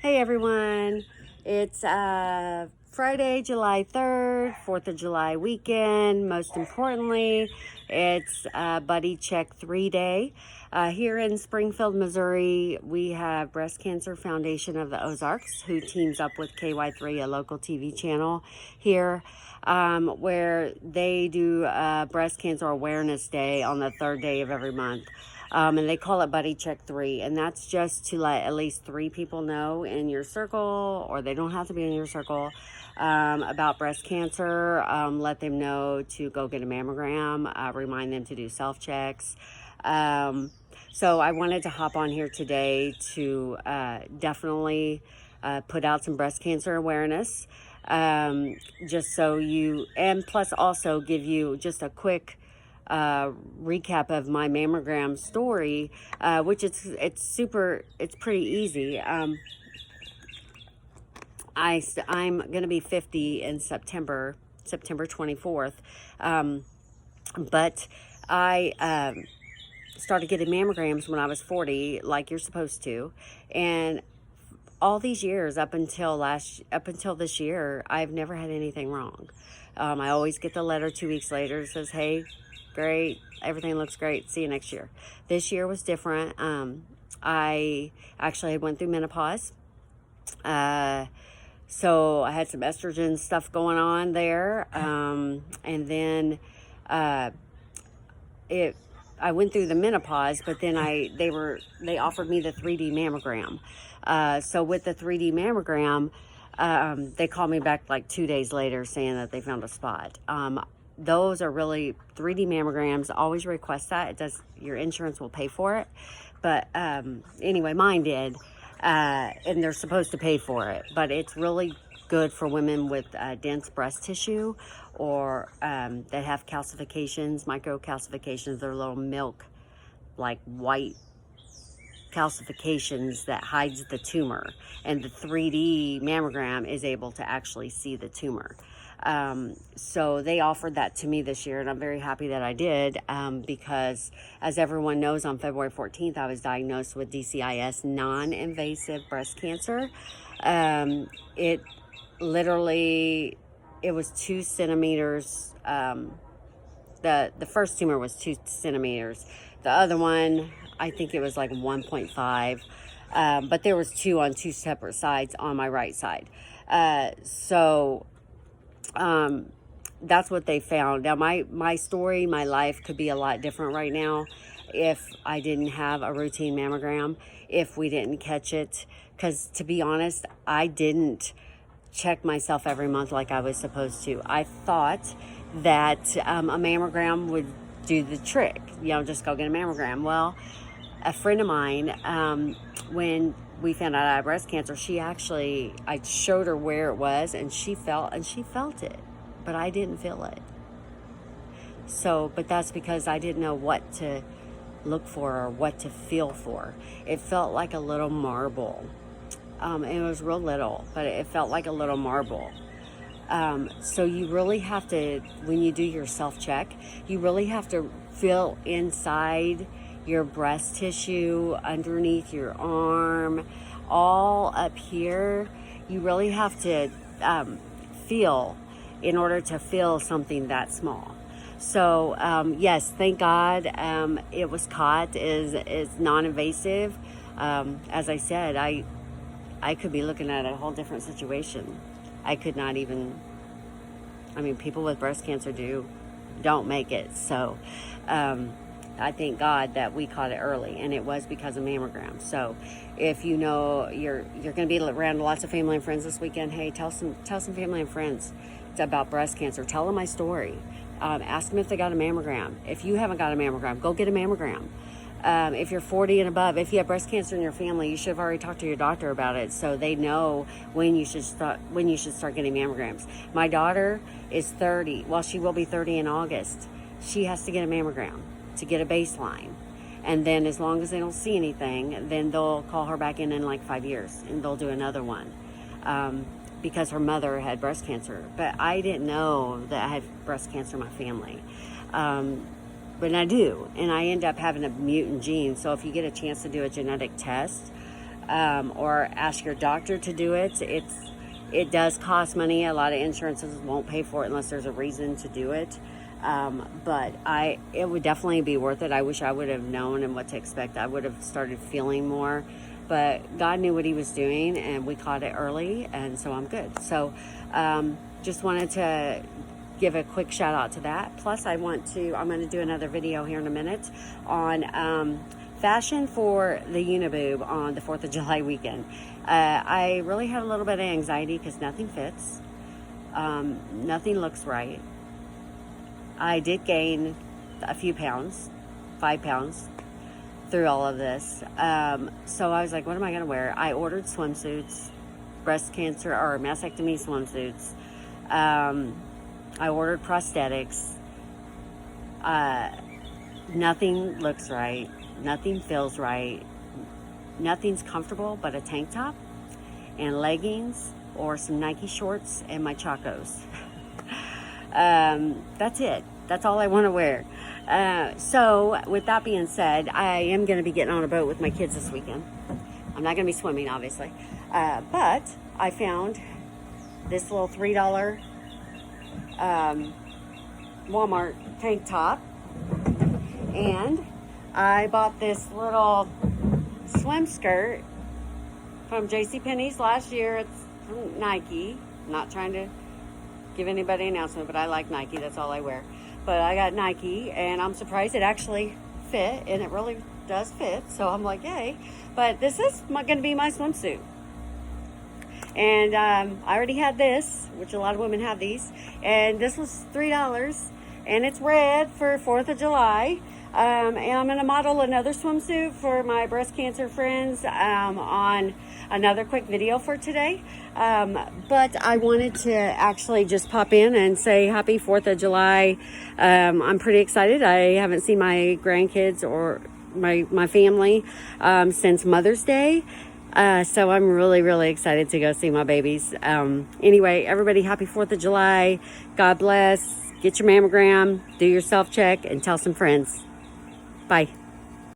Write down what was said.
Hey everyone, it's Friday, July 3rd, 4th of July weekend. Most importantly, it's Buddy Check 3 Day. Here in Springfield, Missouri, we have Breast Cancer Foundation of the Ozarks, who teams up with KY3, a local TV channel here, where they do Breast Cancer Awareness Day on the 3rd day of every month. And they call it Buddy Check 3, and that's just to let at least 3 people know in your circle, or they don't have to be in your circle, about breast cancer. Let them know to go get a mammogram, remind them to do self-checks. So I wanted to hop on here today to definitely put out some breast cancer awareness, just so you, and plus also give you just a quick recap of my mammogram story, which it's pretty easy. I'm gonna be 50 in September 24th, but I started getting mammograms when I was 40, like you're supposed to, and all these years up until this year, I've never had anything wrong. I always get the letter 2 weeks later that says, hey, great, everything looks great, see you next year. This year was different. I actually went through menopause, so I had some estrogen stuff going on there, and then I went through the menopause, but then they offered me the 3D mammogram. So with the 3D mammogram, they called me back like 2 days later saying that they found a spot. Those are really 3D mammograms. Always request that. Your insurance will pay for it. But anyway, mine did, and they're supposed to pay for it. But it's really good for women with dense breast tissue, or that have calcifications, microcalcifications. They're little milk, like white calcifications that hides the tumor, and the 3D mammogram is able to actually see the tumor. So they offered that to me this year, and I'm very happy that I did, because as everyone knows, on February 14th, I was diagnosed with DCIS, non-invasive breast cancer. It was 2 centimeters. The first tumor was 2 centimeters. The other one, I think it was like 1.5. But there was 2 on 2 separate sides on my right side. That's what they found. Now, my story, my life could be a lot different right now if I didn't have a routine mammogram, if we didn't catch it. Because to be honest, I didn't check myself every month like I was supposed to. I thought that a mammogram would do the trick. Just go get a mammogram. Well, a friend of mine, when we found out I had breast cancer, I showed her where it was, and she felt it, but I didn't feel it. So, but that's because I didn't know what to look for or what to feel for. It felt like a little marble. It was real little, but it felt like a little marble. So you really have to, when you do your self-check, you really have to feel inside your breast tissue, underneath your arm, all up here. You really have to feel in order to feel something that small. So yes, thank God it was caught, is non-invasive. As I said, I could be looking at a whole different situation. I could not even, people with breast cancer don't make it. So I thank God that we caught it early, and it was because of mammogram. So if you know you're going to be around lots of family and friends this weekend, hey, tell some family and friends about breast cancer. Tell them my story. Ask them if they got a mammogram. If you haven't got a mammogram, go get a mammogram. If you're 40 and above, if you have breast cancer in your family, you should have already talked to your doctor about it, so they know when you should start getting mammograms. My daughter is 30. Well, she will be 30 in August. She has to get a mammogram to get a baseline, and then as long as they don't see anything, then they'll call her back in like 5 years, and they'll do another one, because her mother had breast cancer. But I didn't know that I had breast cancer in my family. But I do, and I end up having a mutant gene. So if you get a chance to do a genetic test, or ask your doctor to do it. It does cost money. A lot of insurances won't pay for it unless there's a reason to do it. But it would definitely be worth it. I wish I would have known and what to expect. I would have started feeling more, but God knew what he was doing, and we caught it early, and so I'm good. So just wanted to give a quick shout out to that. Plus I'm going to do another video here in a minute on fashion for the uniboob on the 4th of July weekend. I really had a little bit of anxiety because nothing fits. Nothing looks right. I did gain a few pounds, 5 pounds, through all of this. So I was like, what am I going to wear? I ordered swimsuits, breast cancer or mastectomy swimsuits. I ordered prosthetics. Nothing looks right. Nothing feels right. Nothing's comfortable but a tank top and leggings or some Nike shorts and my Chacos. That's it. That's all I want to wear. So with that being said, I am going to be getting on a boat with my kids this weekend. I'm not going to be swimming, obviously. But I found this little $3 Walmart tank top. And I bought this little swim skirt from JCPenney's last year. It's from Nike. I'm not trying to give anybody an announcement, but I like Nike. That's all I wear. But I got Nike, and I'm surprised it actually fit, and it really does fit. So I'm like, yay. But this is going to be my swimsuit. And I already had this, which a lot of women have these. And this was $3, and it's red for 4th of July. And I'm going to model another swimsuit for my breast cancer friends on another quick video for today. But I wanted to actually just pop in and say happy 4th of July. I'm pretty excited. I haven't seen my grandkids or my family since Mother's Day. So I'm really, really excited to go see my babies. Anyway, everybody, happy 4th of July. God bless. Get your mammogram, do your self-check, and tell some friends. Bye.